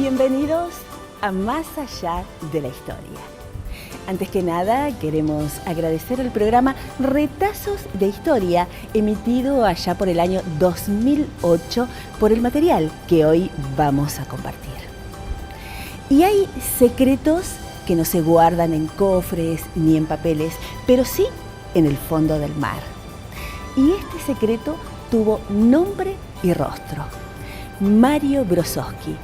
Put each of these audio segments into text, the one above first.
Bienvenidos a Más Allá de la Historia. Antes que nada, queremos agradecer el programa Retazos de Historia, emitido allá por el año 2008, por el material que hoy vamos a compartir. Y hay secretos que no se guardan en cofres ni en papeles, pero sí en el fondo del mar. Y este secreto tuvo nombre y rostro. Mario Brozowski,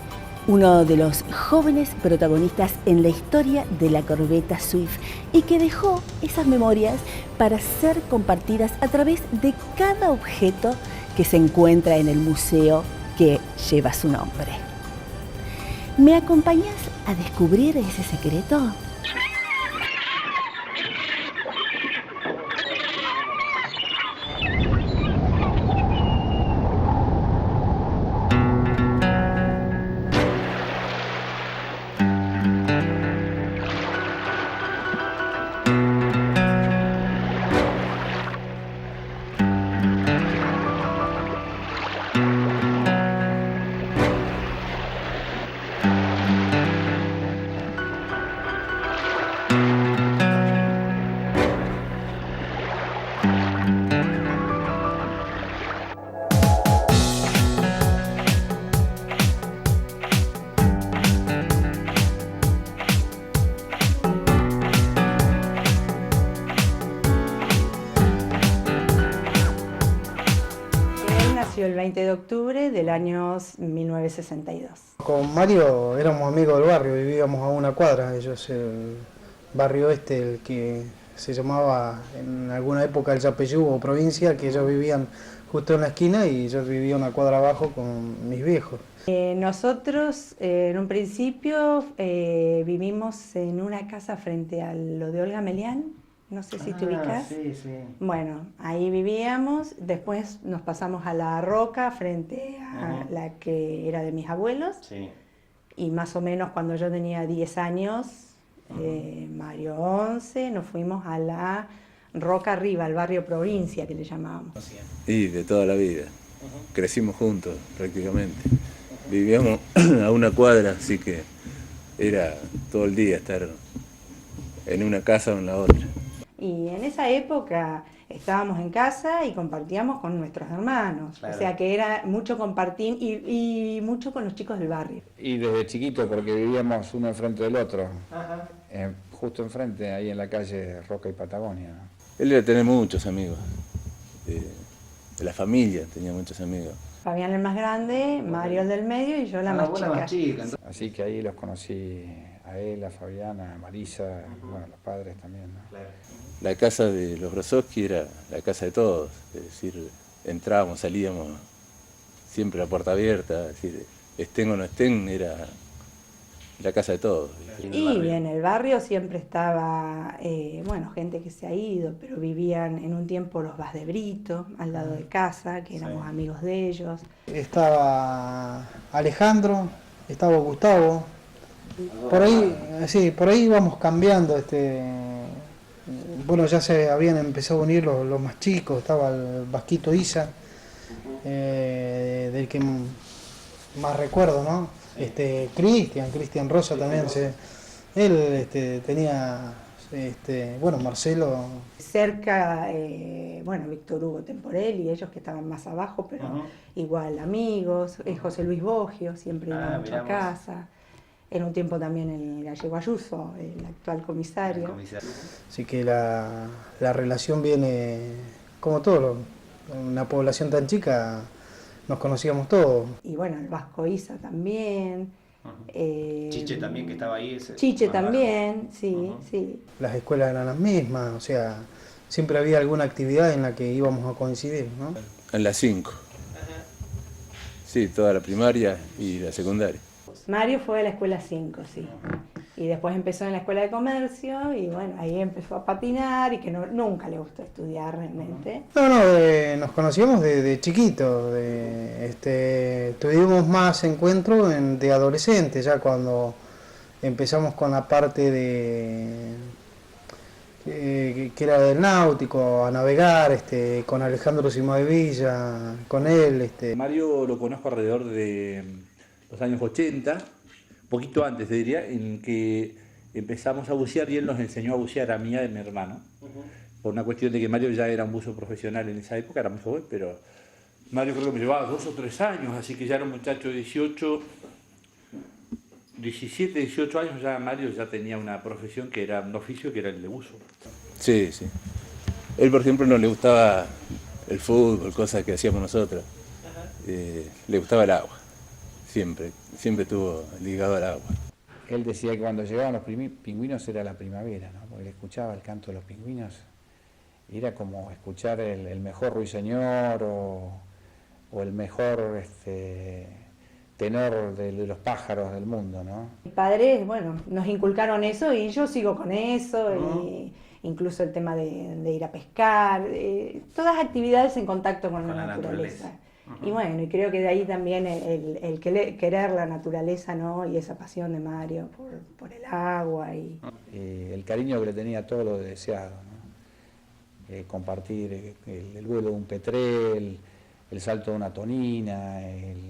uno de los jóvenes protagonistas en la historia de la corbeta Swift y que dejó esas memorias para ser compartidas a través de cada objeto que se encuentra en el museo que lleva su nombre. ¿Me acompañas a descubrir ese secreto? El 20 de octubre del año 1962. Con Mario éramos amigos del barrio, vivíamos a una cuadra. Ellos, el barrio el que se llamaba en alguna época el Yapeyú o provincia, que ellos vivían justo en la esquina y yo vivía una cuadra abajo con mis viejos. Nosotros en un principio vivimos en una casa frente a lo de Olga Melián. No sé si te ubicas. Sí, sí. Bueno, ahí vivíamos, después nos pasamos a La Roca, frente a la que era de mis abuelos. Sí. Y más o menos cuando yo tenía 10 años, Mario 11, nos fuimos a La Roca arriba, al barrio Provincia, que le llamábamos. Y de toda la vida. Crecimos juntos, prácticamente. Vivíamos a una cuadra, así que era todo el día estar en una casa o en la otra. Y en esa época estábamos en casa y compartíamos con nuestros hermanos. Claro. O sea que era mucho compartir y mucho con los chicos del barrio. Y desde chiquito, porque vivíamos uno enfrente del otro, Ajá. justo enfrente, ahí en la calle Roca y Patagonia, ¿no? Él iba a tener muchos amigos. De la familia tenía muchos amigos. Fabián el más grande, Mario el del medio y yo la más vos chica. más chica. Así que ahí los conocí a él, a Fabiana, a Marisa, bueno, los padres también, ¿no? Claro. La casa de los Brozowski era la casa de todos. Es decir, entrábamos, salíamos, siempre la puerta abierta. Es decir, estén o no estén, era la casa de todos. Y en el barrio siempre estaba, gente que se ha ido, pero vivían en un tiempo los Vaz de Brito, al lado de casa, que éramos amigos de ellos. Estaba Alejandro, estaba Gustavo. Por ahí íbamos cambiando. Bueno, ya se habían empezado a unir los más chicos. Estaba el Vasquito Isa, del que más recuerdo, ¿no? Cristian Rosa también. Él tenía, Marcelo. Cerca, Víctor Hugo Temporel y ellos que estaban más abajo, pero igual amigos. José Luis Boggio, siempre iba mucho a casa. En un tiempo también el Gallego Ayuso, el actual comisario. Así que la relación viene, como todo, una población tan chica, nos conocíamos todos. Y bueno, el Vasco Isa también. Chiche también, que estaba ahí. Chiche también, sí, sí. Las escuelas eran las mismas, o sea, siempre había alguna actividad en la que íbamos a coincidir, ¿no? En las 5. Sí, toda la primaria y la secundaria. Mario fue a la escuela 5, sí. Y después empezó en la escuela de comercio y bueno, ahí empezó a patinar y que nunca le gustó estudiar realmente. Nos conocíamos de chiquito, tuvimos más encuentros de adolescentes, ya cuando empezamos con la parte que era del náutico, a navegar, con Alejandro Simoevilla, con él. Mario lo conozco alrededor de los años 80, poquito antes, te diría, en que empezamos a bucear y él nos enseñó a bucear a mí y a mi hermano. Por una cuestión de que Mario ya era un buzo profesional en esa época, era muy joven, pero Mario creo que me llevaba 2 o 3 años, así que ya era un muchacho de 17, 18 años, ya Mario ya tenía una profesión que era un oficio, que era el de buzo. Sí, sí. Él, por ejemplo, no le gustaba el fútbol, cosas que hacíamos nosotros. Le gustaba el agua, siempre estuvo ligado al agua. Él decía que cuando llegaban los pingüinos era la primavera, ¿no? Porque él escuchaba el canto de los pingüinos y era como escuchar el mejor ruiseñor o el mejor tenor de los pájaros del mundo, ¿no? Mis padres, bueno, nos inculcaron eso y yo sigo con eso, y incluso el tema de ir a pescar, todas actividades en contacto con la naturaleza. Y bueno, y creo que de ahí también el querer la naturaleza, ¿no? Y esa pasión de Mario por el agua. El cariño que le tenía a todo lo deseado, ¿no? Compartir el vuelo de un petrel, el salto de una tonina,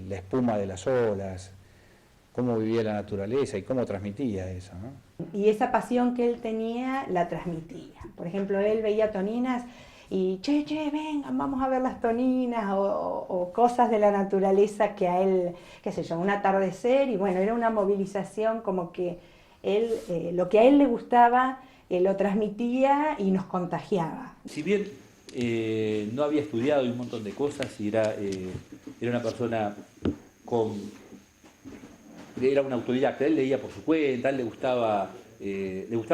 la espuma de las olas, cómo vivía la naturaleza y cómo transmitía eso, ¿no? Y esa pasión que él tenía la transmitía. Por ejemplo, él veía toninas y che, vengan, vamos a ver las toninas, o cosas de la naturaleza que a él, qué sé yo, un atardecer, y bueno, era una movilización como que él, lo que a él le gustaba, lo transmitía y nos contagiaba. Si bien no había estudiado y un montón de cosas, y era una persona era una autodidacta, él leía por su cuenta, a él le gustaba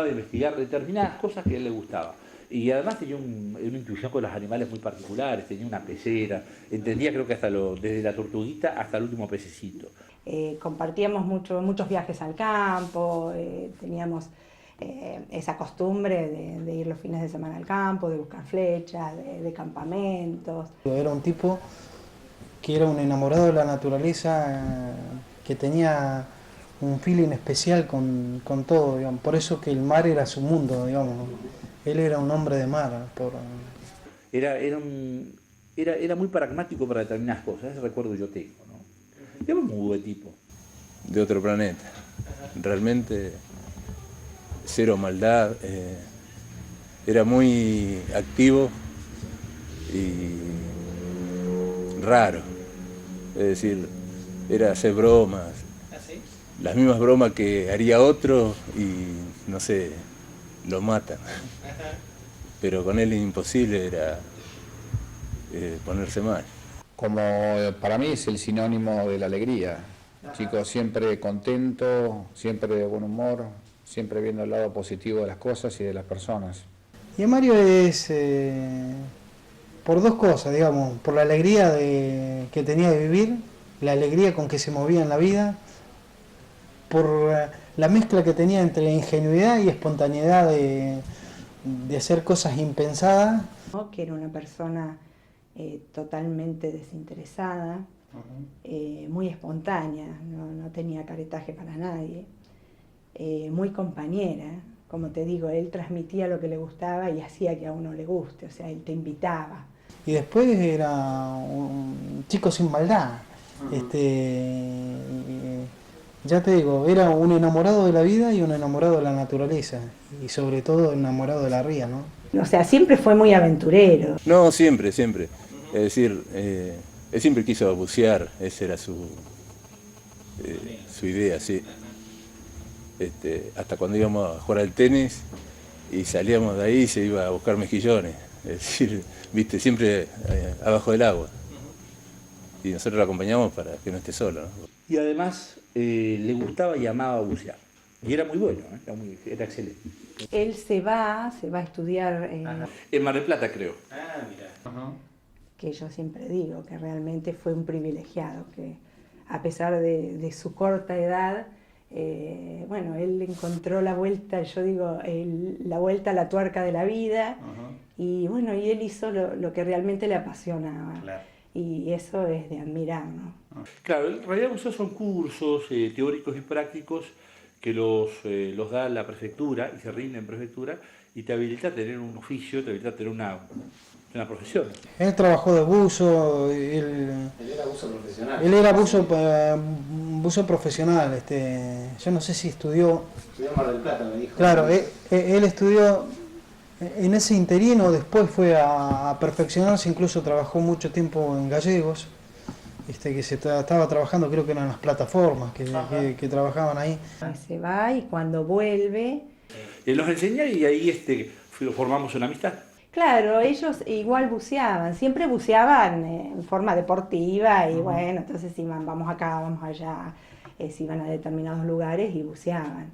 investigar determinadas cosas que a él le gustaba. Y además tenía una intuición con los animales muy particulares, tenía una pecera, entendía creo que desde la tortuguita hasta el último pececito. Compartíamos muchos viajes al campo, teníamos esa costumbre de ir los fines de semana al campo, de buscar flechas, de campamentos. Era un tipo que era un enamorado de la naturaleza, que tenía un feeling especial con todo, digamos. Por eso que el mar era su mundo, digamos. Él era un hombre de mar. Era muy pragmático para determinadas cosas, ese recuerdo yo tengo, ¿no? Era muy buen tipo. De otro planeta. Realmente cero maldad. Era muy activo y raro. Es decir, era hacer bromas. ¿Ah, sí? Las mismas bromas que haría otro y, no sé, lo matan. Pero con él imposible era ponerse mal. Como para mí es el sinónimo de la alegría. Chico siempre contento, siempre de buen humor, siempre viendo el lado positivo de las cosas y de las personas. Y Mario es por dos cosas, digamos, por la alegría que tenía de vivir, la alegría con que se movía en la vida, por la mezcla que tenía entre ingenuidad y espontaneidad de hacer cosas impensadas. ¿No? Que era una persona totalmente desinteresada, muy espontánea, no tenía caretaje para nadie, muy compañera. Como te digo, él transmitía lo que le gustaba y hacía que a uno le guste, o sea, él te invitaba. Y después era un chico sin maldad. Ya te digo, era un enamorado de la vida y un enamorado de la naturaleza, y sobre todo enamorado de la ría, ¿no? O sea, siempre fue muy aventurero. No, siempre. Es decir, él siempre quiso bucear, esa era su idea, sí. Hasta cuando íbamos a jugar al tenis y salíamos de ahí se iba a buscar mejillones, es decir, viste, siempre abajo del agua. Y nosotros lo acompañamos para que no esté solo, ¿no? Y además le gustaba y amaba bucear. Y era muy bueno, era excelente. Él se va a estudiar en Mar del Plata, creo. Ah, mira. Que yo siempre digo que realmente fue un privilegiado, que a pesar de su corta edad, bueno, él encontró la vuelta, yo digo, la vuelta a la tuerca de la vida, y bueno, y él hizo lo que realmente le apasionaba. Claro. Y eso es de admirar, ¿no? Claro, en realidad muchos son cursos teóricos y prácticos que los da la prefectura y se rinde en prefectura y te habilita a tener un oficio, te habilita a tener una profesión. Él trabajó de buzo, él era buzo profesional. él era buzo profesional, yo no sé si estudió. Estudió en Mar del Plata, me dijo. Claro, él estudió en ese interino, después fue a perfeccionarse, incluso trabajó mucho tiempo en Gallegos, que estaba trabajando, creo que eran las plataformas que trabajaban ahí. Se va y cuando vuelve... Los enseñé y ahí formamos una amistad. Claro, ellos igual buceaban, siempre buceaban en forma deportiva y bueno, entonces iban, vamos acá, vamos allá, se iban a determinados lugares y buceaban.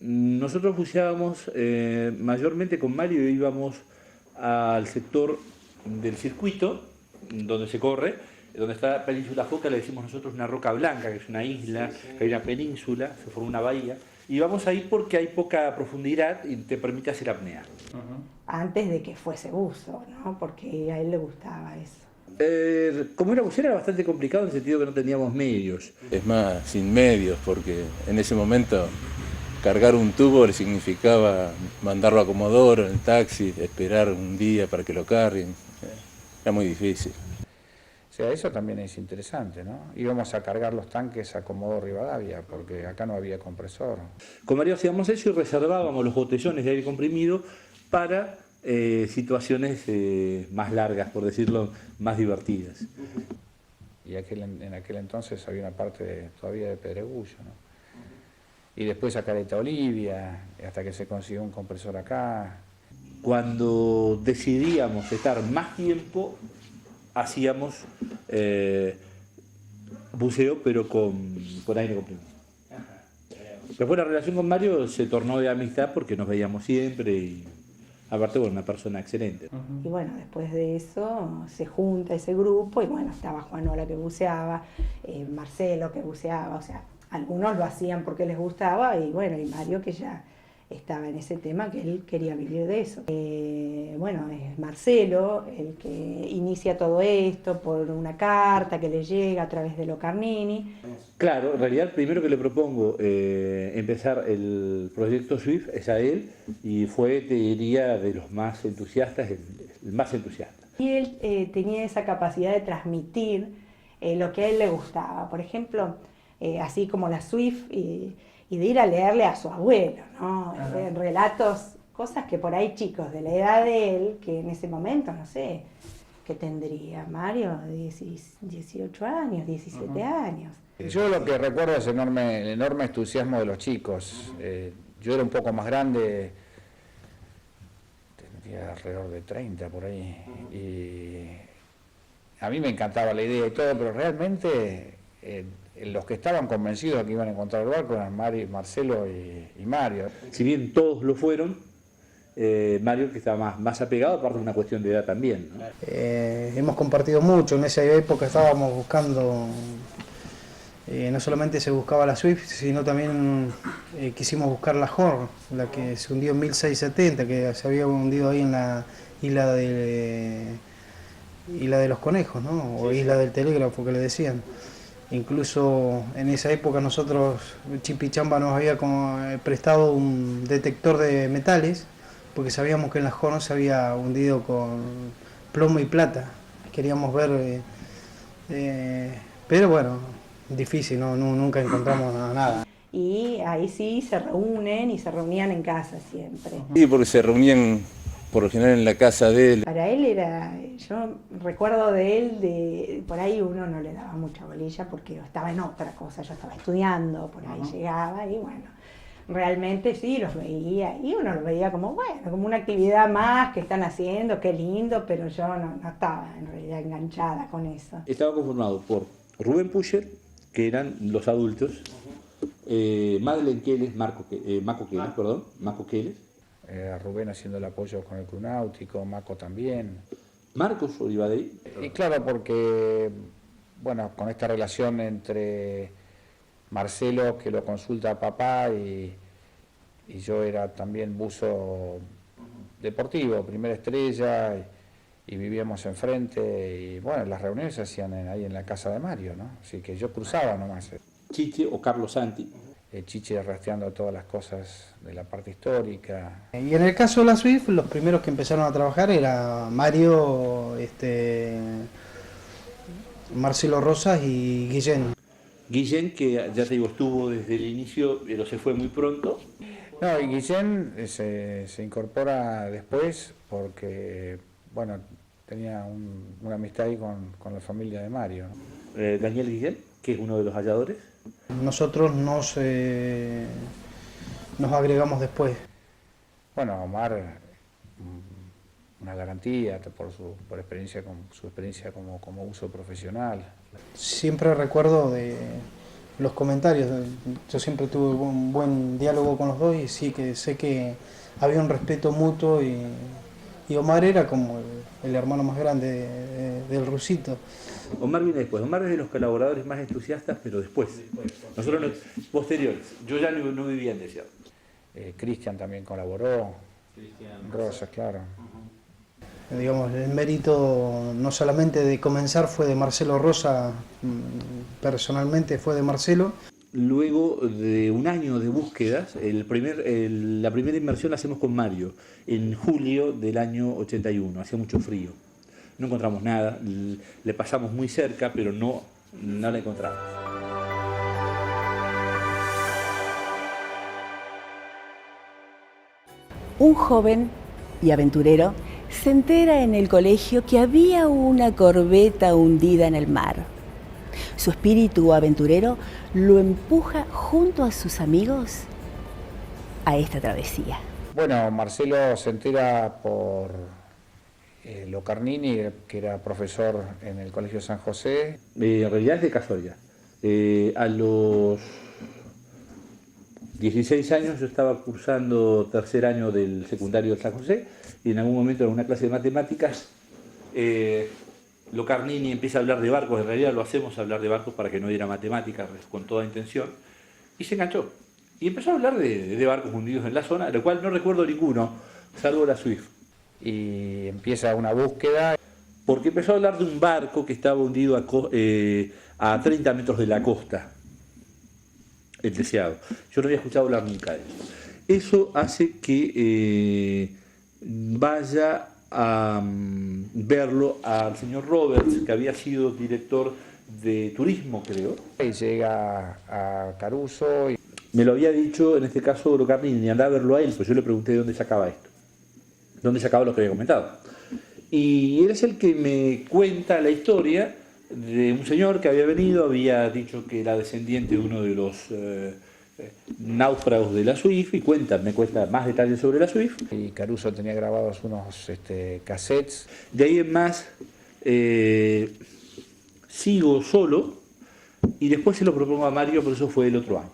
Nosotros buceábamos mayormente con Mario, íbamos al sector del circuito donde se corre, donde está Península Foca, le decimos nosotros una roca blanca, que es una isla, que hay una península, se forma una bahía, y vamos ahí porque hay poca profundidad y te permite hacer apnea. Antes de que fuese buzo, ¿no? Porque a él le gustaba eso. Como era bucero era bastante complicado en el sentido que no teníamos medios. Es más, sin medios, porque en ese momento cargar un tubo le significaba mandarlo a Comodoro en el taxi, esperar un día para que lo carguen. Era muy difícil. O sea, eso también es interesante, ¿no? Íbamos a cargar los tanques a Comodoro Rivadavia, porque acá no había compresor. Con Mario hacíamos eso y reservábamos los botellones de aire comprimido para situaciones más largas, por decirlo, más divertidas. Y en aquel entonces había una parte todavía de Pedregullo, ¿no? Y después a Caleta Olivia, hasta que se consiguió un compresor acá. Cuando decidíamos estar más tiempo, hacíamos buceo, pero con aire comprimido. Después la relación con Mario se tornó de amistad porque nos veíamos siempre y aparte, bueno, una persona excelente. Y bueno, después de eso se junta ese grupo y bueno, estaba Juanola que buceaba, Marcelo que buceaba, o sea, algunos lo hacían porque les gustaba y bueno, y Mario que ya estaba en ese tema que él quería vivir de eso. Bueno, es Marcelo el que inicia todo esto por una carta que le llega a través de Locarnini. Claro, en realidad el primero que le propongo empezar el proyecto SWIFT es a él y fue, te diría, de los más entusiastas, el más entusiasta. Y él tenía esa capacidad de transmitir lo que a él le gustaba. Por ejemplo, así como la SWIFT y de ir a leerle a su abuelo, ¿no? Relatos, cosas que por ahí chicos de la edad de él, que en ese momento, no sé, ¿qué tendría Mario? 18 años, 17 años. Yo lo que recuerdo es el enorme entusiasmo de los chicos. Yo era un poco más grande, tendría alrededor de 30 por ahí, y a mí me encantaba la idea y todo, pero realmente los que estaban convencidos de que iban a encontrar el barco eran Marcelo y Mario. Si bien todos lo fueron, Mario que estaba más apegado, aparte de una cuestión de edad también, ¿no? Hemos compartido mucho, en esa época estábamos buscando, no solamente se buscaba la Swift, sino también quisimos buscar la Horn, la que se hundió en 1670, que se había hundido ahí en la isla de los Conejos, ¿no? O isla del Telégrafo que le decían. Incluso en esa época nosotros, Chipichamba nos había prestado un detector de metales, porque sabíamos que en la Horn se había hundido con plomo y plata. Queríamos ver, pero bueno, difícil, nunca encontramos nada. Y ahí sí se reúnen y se reunían en casa siempre. Sí, porque se reunían por lo general en la casa de él. Para él yo recuerdo de él, por ahí uno no le daba mucha bolilla porque estaba en otra cosa, yo estaba estudiando, por ahí llegaba y bueno, realmente sí los veía y uno los veía como bueno, como una actividad más que están haciendo, qué lindo, pero yo no estaba en realidad enganchada con eso. Estaba conformado por Rubén Pusher, que eran los adultos, Madeleine Keles, Maco Keles, Rubén haciendo el apoyo con el Club Náutico, Maco también. Marcos Olivadei. Y claro, porque, bueno, con esta relación entre Marcelo, que lo consulta a papá, y yo era también buzo deportivo, primera estrella, y vivíamos enfrente, y bueno, las reuniones se hacían ahí en la casa de Mario, ¿no? Así que yo cruzaba nomás. Chiche o Carlos Santi. Chiche rastreando todas las cosas de la parte histórica. Y en el caso de la SWIFT, los primeros que empezaron a trabajar era Mario, Marcelo Rosas y Guillén. Guillén, que ya te digo, estuvo desde el inicio, pero se fue muy pronto. No, y Guillén se incorpora después porque, bueno, tenía una amistad ahí con la familia de Mario. Daniel Guillén, que es uno de los halladores. Nosotros nos agregamos después. Bueno, Omar, una garantía por su experiencia como uso profesional. Siempre recuerdo de los comentarios, yo siempre tuve un buen diálogo con los dos y sí que sé que había un respeto mutuo y Omar era como el hermano más grande del Rusito. Omar viene después. Omar es de los colaboradores más entusiastas, pero después. Nosotros no, posteriores. Yo ya no vivía en Desierto. Cristian también colaboró. Rosas, claro. Digamos, el mérito no solamente de comenzar fue de Marcelo Rosa, personalmente fue de Marcelo. Luego de un año de búsquedas, la primera inmersión la hacemos con Mario, en julio del año 81, hacía mucho frío. No encontramos nada, le pasamos muy cerca, pero no la encontramos. Un joven y aventurero se entera en el colegio que había una corbeta hundida en el mar. Su espíritu aventurero lo empuja junto a sus amigos a esta travesía. Bueno, Marcelo se entera por Locarnini, que era profesor en el Colegio San José. En realidad es de casualidad. A los 16 años yo estaba cursando tercer año del secundario de San José y en algún momento en una clase de matemáticas Locarnini empieza a hablar de barcos, en realidad lo hacemos hablar de barcos para que no diera matemáticas con toda intención, y se enganchó. Y empezó a hablar de barcos hundidos en la zona, de lo cual no recuerdo ninguno, salvo la SWIFT. Y empieza una búsqueda. Porque empezó a hablar de un barco que estaba hundido a 30 metros de la costa, el Deseado. Yo no había escuchado hablar nunca de eso. Eso hace que vaya a verlo al señor Roberts, que había sido director de turismo, creo. Y llega a Caruso. Me lo había dicho, en este caso, Locarnini, andaba a verlo a él, pues yo le pregunté de dónde sacaba esto, dónde sacaba lo que había comentado. Y él es el que me cuenta la historia de un señor que había venido, había dicho que era descendiente de uno de los náufragos de la SWIFT y me cuenta más detalles sobre la SWIFT. Y Caruso tenía grabados unos cassettes. De ahí en más sigo solo y después se lo propongo a Mario, pero eso fue el otro año.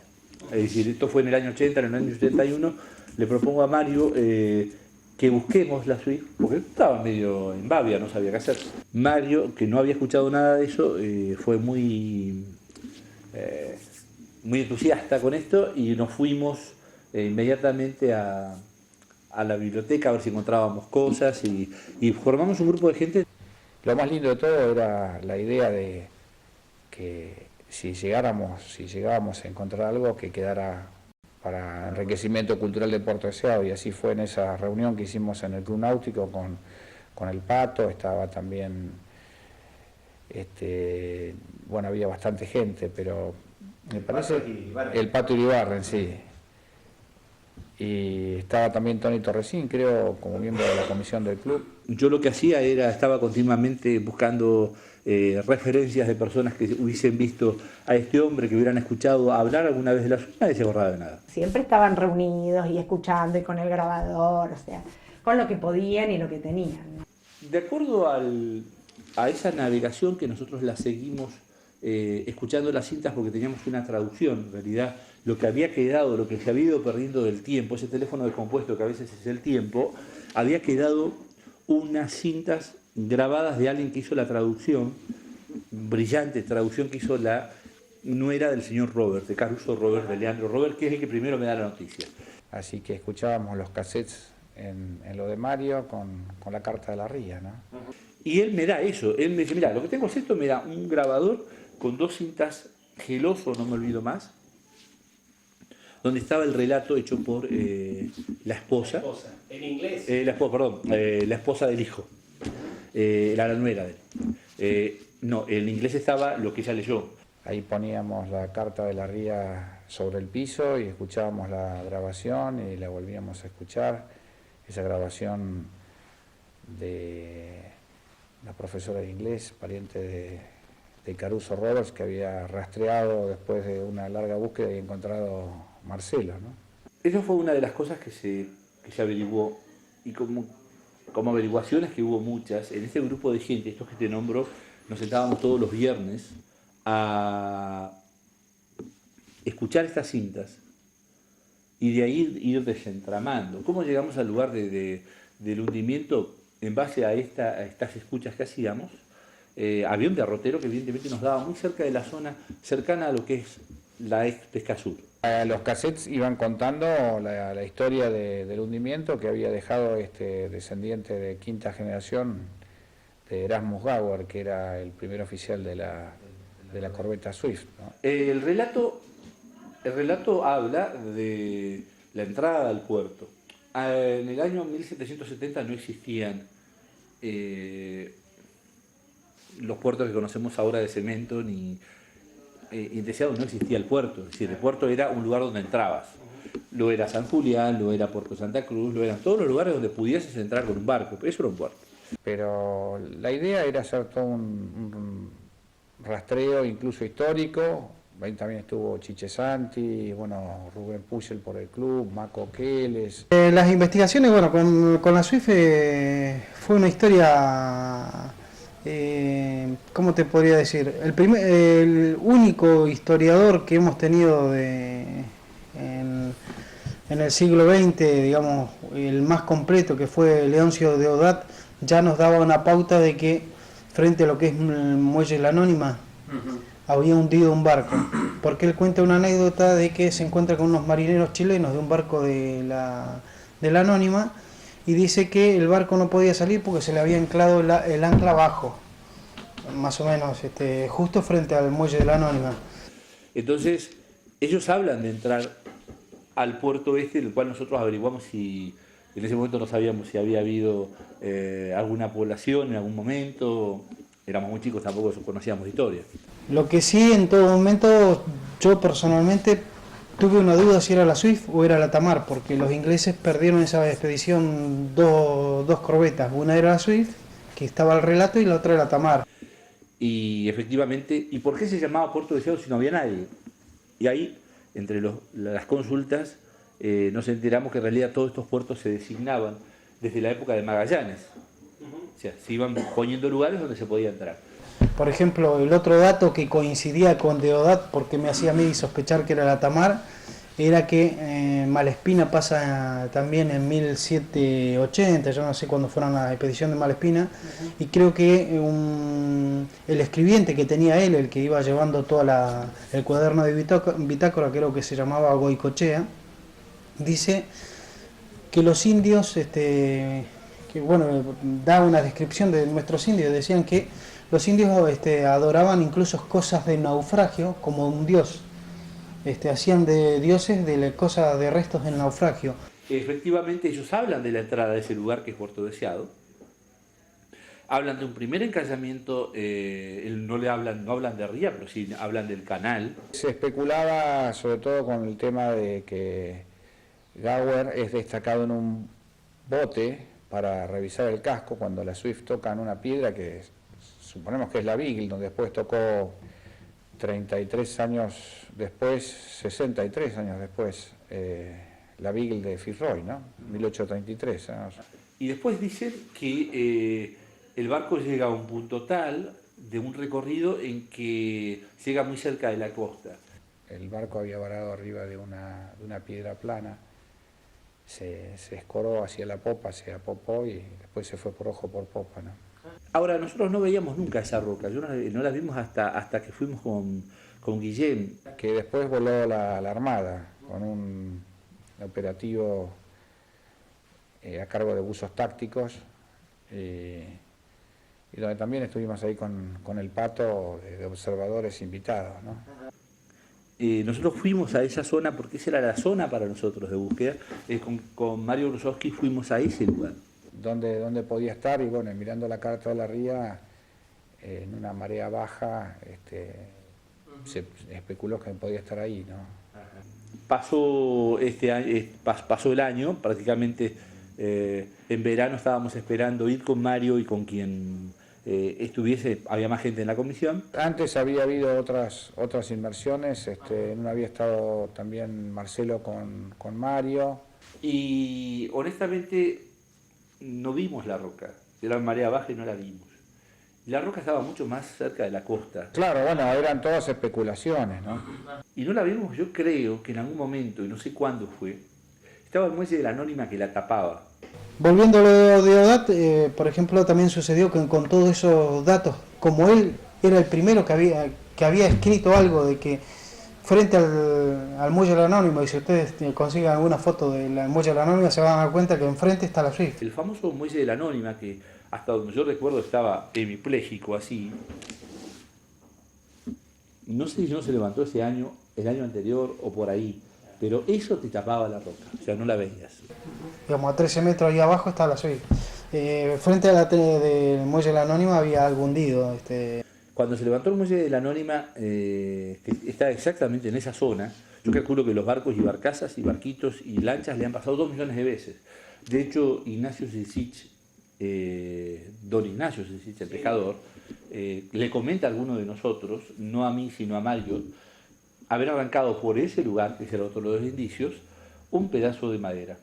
Es decir, esto fue en el año 80, en el año 81, le propongo a Mario que busquemos la SWIFT, porque estaba medio en babia, no sabía qué hacer. Mario, que no había escuchado nada de eso, fue muy entusiasta con esto y nos fuimos inmediatamente a la biblioteca a ver si encontrábamos cosas y formamos un grupo de gente. Lo más lindo de todo era la idea de que si llegábamos a encontrar algo que quedara para enriquecimiento cultural de Puerto Deseado, y así fue en esa reunión que hicimos en el Club Náutico con el Pato, estaba también, bueno, había bastante gente, pero me parece el Pato Iribarren, sí. Y estaba también Tony Torresín, creo, como miembro de la comisión del club. Yo lo que hacía estaba continuamente buscando referencias de personas que hubiesen visto a este hombre, que hubieran escuchado hablar alguna vez de la SWIFT, nadie se acordaba de nada. Siempre estaban reunidos y escuchando y con el grabador, o sea, con lo que podían y lo que tenían. De acuerdo a esa navegación que nosotros la seguimos escuchando las cintas porque teníamos una traducción, en realidad lo que había quedado, lo que se había ido perdiendo del tiempo, ese teléfono descompuesto que a veces es el tiempo, había quedado unas cintas grabadas de alguien que hizo la traducción, brillante traducción que hizo la nuera del señor Robert, de Caruso Robert, de Leandro Robert, que es el que primero me da la noticia. Así que escuchábamos los cassettes en lo de Mario con la carta de la Ría, ¿no? Y él me da eso, él me dice, mira, lo que tengo es esto, me da un grabador con 2 cintas geloso, no me olvido más, donde estaba el relato hecho por la esposa. ¿En inglés? La esposa del hijo, la nuera de él. No, en inglés estaba lo que ella leyó. Ahí poníamos la carta de la Ría sobre el piso y escuchábamos la grabación y la volvíamos a escuchar. Esa grabación de la profesora de inglés, pariente de Caruso Roberts, que había rastreado después de una larga búsqueda y encontrado Marcelo, ¿no? Eso fue una de las cosas que se averiguó, y como averiguaciones que hubo muchas, en ese grupo de gente, estos que te nombro, nos sentábamos todos los viernes a escuchar estas cintas y de ahí ir desentramando. ¿Cómo llegamos al lugar del hundimiento? En base a estas escuchas que hacíamos, había un derrotero que evidentemente nos daba muy cerca de la zona, cercana a lo que es la ex Pesca Sur. Los cassettes iban contando la historia del hundimiento que había dejado este descendiente de quinta generación de Erasmus Gauer, que era el primer oficial de la corbeta Swift, ¿no? El relato habla de la entrada al puerto. En el año 1770 no existían los puertos que conocemos ahora de cemento, ni en Deseado no existía el puerto. Es decir, el puerto era un lugar donde entrabas. Lo era San Julián, lo era Puerto Santa Cruz, lo eran todos los lugares donde pudieses entrar con un barco. Eso era un puerto. Pero la idea era hacer todo un rastreo incluso histórico. Ahí también estuvo Chiche Santi, bueno, Rubén Puchel por el club, Maco Keles. Las investigaciones, bueno, con la Swift fue una historia, ¿cómo te podría decir? El único historiador que hemos tenido en el siglo XX, digamos, el más completo, que fue Leoncio Deodat, ya nos daba una pauta de que frente a lo que es el muelle La Anónima, había hundido un barco, porque él cuenta una anécdota de que se encuentra con unos marineros chilenos de un barco de la Anónima y dice que el barco no podía salir porque se le había anclado el ancla abajo, más o menos, justo frente al muelle de la Anónima. Entonces, ellos hablan de entrar al puerto este, del cual nosotros averiguamos si en ese momento no sabíamos si había habido alguna población en algún momento. Éramos muy chicos, tampoco conocíamos historia. Lo que sí, en todo momento, yo personalmente tuve una duda si era la Swift o era la Tamar, porque los ingleses perdieron esa expedición dos corbetas. Una era la Swift, que estaba al relato, y la otra era la Tamar. Y efectivamente, ¿y por qué se llamaba Puerto Deseado si no había nadie? Y ahí, entre las consultas, nos enteramos que en realidad todos estos puertos se designaban desde la época de Magallanes. O sea, se iban poniendo lugares donde se podía entrar. Por ejemplo, el otro dato que coincidía con Deodat, porque me hacía a mí sospechar que era la Tamar, era que Malespina pasa también en 1780, yo no sé cuándo fueron la expedición de Malespina, y creo que el escribiente que tenía él, el que iba llevando todo el cuaderno de bitácora, creo que se llamaba Goicochea, dice que los indios, que bueno, da una descripción de nuestros indios, decían que los indios adoraban incluso cosas de naufragio como un dios, hacían de dioses de cosas de restos del naufragio. Efectivamente, ellos hablan de la entrada de ese lugar que es Puerto Deseado, hablan de un primer encallamiento, no hablan de ría, pero sí hablan del canal. Se especulaba sobre todo con el tema de que Gauer es destacado en un bote para revisar el casco cuando la Swift toca en una piedra que suponemos que es la Beagle, donde después tocó 33 años después, 63 años después, la Beagle de Fitzroy, ¿no? 1833. ¿no? Y después dicen que el barco llega a un punto tal de un recorrido en que llega muy cerca de la costa. El barco había varado arriba de una piedra plana. Se escoró hacia la popa, se apopó y después se fue por ojo por popa, ¿no? Ahora, nosotros no veíamos nunca esa roca, no la vimos hasta que fuimos con Guillén. Que después voló la Armada con un operativo a cargo de buzos tácticos y donde también estuvimos ahí con el Pato de observadores invitados, ¿no? nosotros fuimos a esa zona porque esa era la zona para nosotros de búsqueda. Con Mario Grosowski fuimos a ese lugar. Donde podía estar, y bueno, mirando la carta de la ría, en una marea baja, se especuló que podía estar ahí, ¿no? Pasó el año, prácticamente en verano estábamos esperando ir con Mario y con quien estuviese, había más gente en la comisión. Antes había habido otras inmersiones, en una había estado también Marcelo con Mario. Y honestamente no vimos la roca, era marea baja y no la vimos. La roca estaba mucho más cerca de la costa. Claro, bueno, eran todas especulaciones, ¿no? Y no la vimos, yo creo que en algún momento, y no sé cuándo fue, estaba el muelle de la Anónima que la tapaba. Volviendo a lo de Odat, por ejemplo, también sucedió que con todos esos datos, como él era el primero que había escrito algo de que frente al muelle de la Anónima, y si ustedes consiguen alguna foto del muelle de la Anónima, se van a dar cuenta que enfrente está la Swift. El famoso muelle de la Anónima, que hasta donde yo recuerdo estaba hemipléjico así, no sé si no se levantó ese año, el año anterior o por ahí, pero eso te tapaba la roca, o sea, no la veías. Digamos, a 13 metros ahí abajo está la Swift. Frente a la del muelle de la Anónima había algo hundido. Cuando se levantó el muelle de la Anónima, que está exactamente en esa zona, yo calculo que los barcos y barcazas y barquitos y lanchas le han pasado 2 millones de veces. De hecho, Ignacio Sisich, don Ignacio Sisich, el pescador, le comenta a alguno de nosotros, no a mí sino a Mario, haber arrancado por ese lugar, que es el otro de los indicios, un pedazo de madera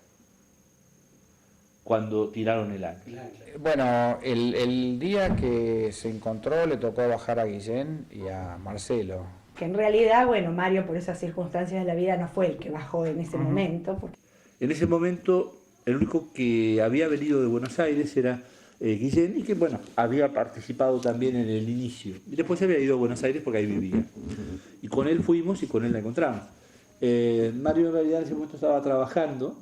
cuando tiraron el ancla. Bueno, el día que se encontró le tocó bajar a Guillén y a Marcelo. Que en realidad, bueno, Mario por esas circunstancias de la vida no fue el que bajó en ese momento. Porque... En ese momento el único que había venido de Buenos Aires era Guillén, y que bueno, había participado también en el inicio. Y después se había ido a Buenos Aires porque ahí vivía. Y con él fuimos y con él la encontramos. Mario en realidad en ese momento estaba trabajando,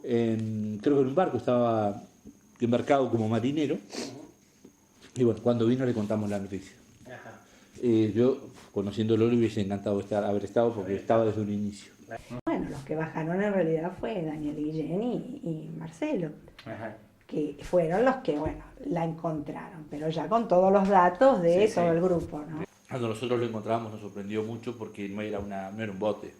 creo que en un barco, estaba embarcado como marinero. Y bueno, cuando vino le contamos la noticia. Yo, conociéndolo, le hubiese encantado haber estado porque estaba desde un inicio. Bueno, los que bajaron en realidad fue Daniel Guillén y Marcelo. Ajá. Que fueron los que, bueno, la encontraron, pero ya con todos los datos de todo el grupo, ¿no? Cuando nosotros lo encontramos nos sorprendió mucho porque no era un bote.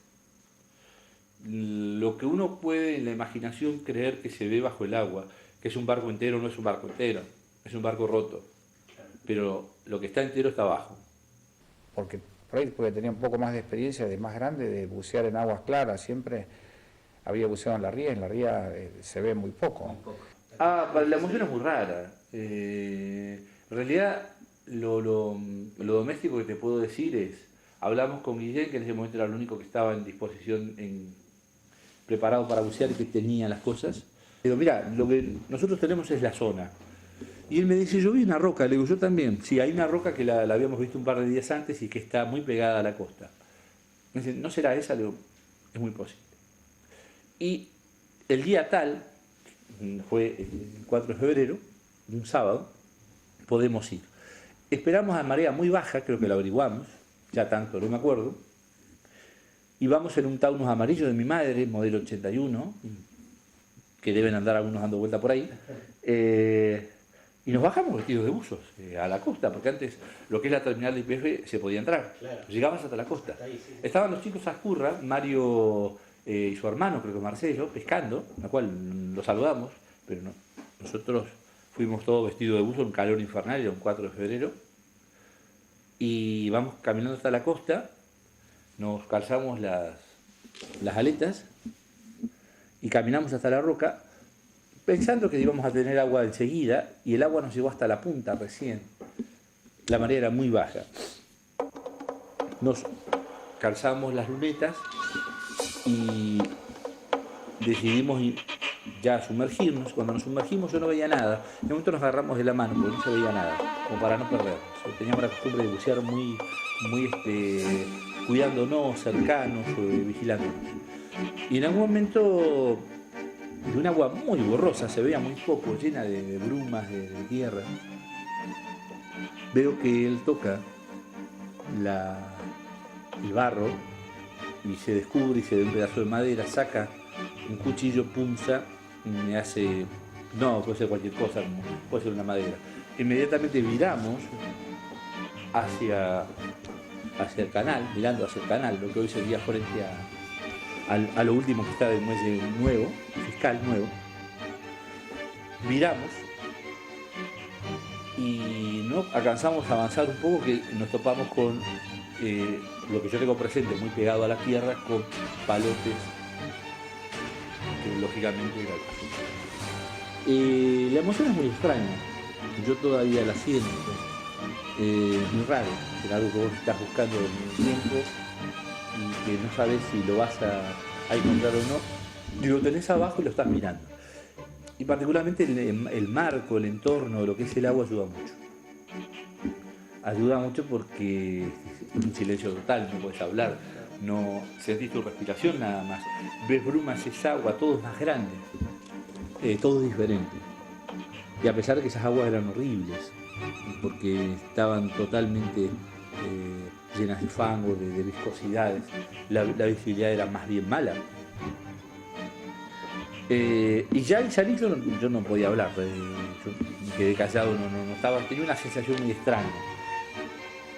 Lo que uno puede en la imaginación creer que se ve bajo el agua, que es un barco entero, no es un barco entero, es un barco roto. Pero lo que está entero está abajo. Porque tenía un poco más de experiencia, de más grande, de bucear en aguas claras. Siempre había buceado en la ría se ve muy poco. La emoción es muy rara. En realidad, lo doméstico que te puedo decir es, hablamos con Guillén, que en ese momento era el único que estaba en disposición, preparado para bucear y que tenía las cosas. Digo, mira, lo que nosotros tenemos es la zona. Y él me dice, yo vi una roca. Le digo, yo también. Sí, hay una roca que la habíamos visto un par de días antes y que está muy pegada a la costa. Me dice, ¿no será esa? Le digo, es muy posible. Y el día tal, fue el 4 de febrero, un sábado, podemos ir. Esperamos a marea muy baja, creo que lo averiguamos, ya tanto no me acuerdo, y vamos en un Taunus amarillo de mi madre, modelo 81, que deben andar algunos dando vuelta por ahí, y nos bajamos vestidos de buzos a la costa, porque antes lo que es la terminal de IPF se podía entrar, llegabas hasta la costa. Estaban los chicos a Ascurra, Mario y su hermano, creo que Marcelo, pescando, la cual lo saludamos, pero no, nosotros fuimos todos vestidos de buzo, un calor infernal, era un 4 de febrero, y vamos caminando hasta la costa, nos calzamos las aletas y caminamos hasta la roca, pensando que íbamos a tener agua enseguida, y el agua nos llegó hasta la punta recién. La marea era muy baja. Nos calzamos las lunetas y decidimos ya sumergirnos. Cuando nos sumergimos yo no veía nada. De momento nos agarramos de la mano porque no se veía nada, como para no perdernos. Teníamos la costumbre de bucear muy cuidándonos, cercanos, vigilándonos. Y en algún momento, de un agua muy borrosa, se veía muy poco, llena de brumas, de tierra, veo que él toca el barro y se descubre y se ve un pedazo de madera, saca un cuchillo, punza y me hace, no, puede ser cualquier cosa, puede ser una madera. Inmediatamente viramos hacia el canal, mirando hacia el canal, lo que hoy sería frente a lo último que está del muelle nuevo, fiscal nuevo. Viramos y no alcanzamos a avanzar un poco, que nos topamos con lo que yo tengo presente, muy pegado a la tierra, con palotes que lógicamente era la emoción es muy extraña, yo todavía la siento, muy raro, es algo que vos estás buscando en el tiempo y que no sabes si lo vas a encontrar o no, y lo tenés abajo y lo estás mirando. Y particularmente el marco, el entorno, lo que es el agua ayuda mucho. Ayuda mucho porque es un silencio total, no puedes hablar, no sentís tu respiración nada más. Ves brumas, es agua, todo es más grande, todo es diferente. Y a pesar de que esas aguas eran horribles, porque estaban totalmente llenas de fango, de viscosidades, la visibilidad era más bien mala. Y ya al salir yo no podía hablar, yo me quedé callado, no estaba, tenía una sensación muy extraña,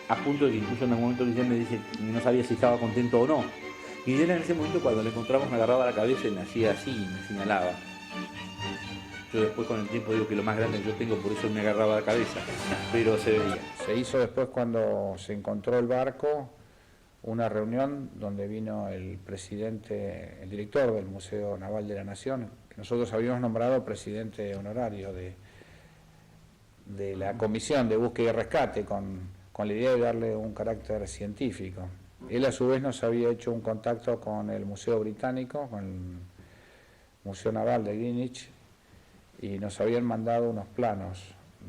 a punto de que incluso en algún momento Guillermo me dice que no sabía si estaba contento o no. Y Guillermo en ese momento, cuando lo encontramos, me agarraba la cabeza y me hacía así, me señalaba. Yo después con el tiempo digo que lo más grande que yo tengo, por eso me agarraba la cabeza, pero se veía. Se hizo después, cuando se encontró el barco, una reunión donde vino el presidente, el director del Museo Naval de la Nación, que nosotros habíamos nombrado presidente honorario de la Comisión de Búsqueda y Rescate, con la idea de darle un carácter científico. Él a su vez nos había hecho un contacto con el Museo Británico, con el Museo Naval de Greenwich, y nos habían mandado unos planos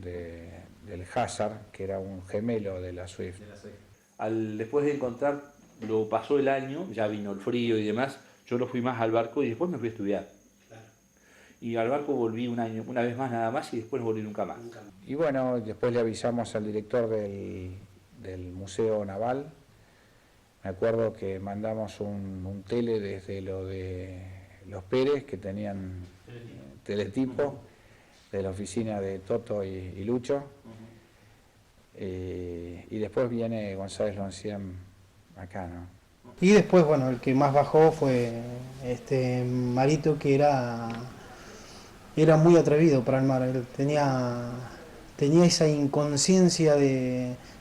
del Hazard, que era un gemelo de la Swift. Después de encontrar, lo pasó el año, ya vino el frío y demás, yo lo fui más al barco y después me fui a estudiar. Claro. Y al barco volví un año, una vez más nada más, y después volví nunca más. Y bueno, después le avisamos al director del Museo Naval. Me acuerdo que mandamos un tele desde lo de los Pérez, que tenían teletipo, de la oficina de Toto y Lucho. Y después viene González Loncián acá, ¿no? Y después, bueno, el que más bajó fue Marito, que era muy atrevido para el mar. Él tenía esa inconsciencia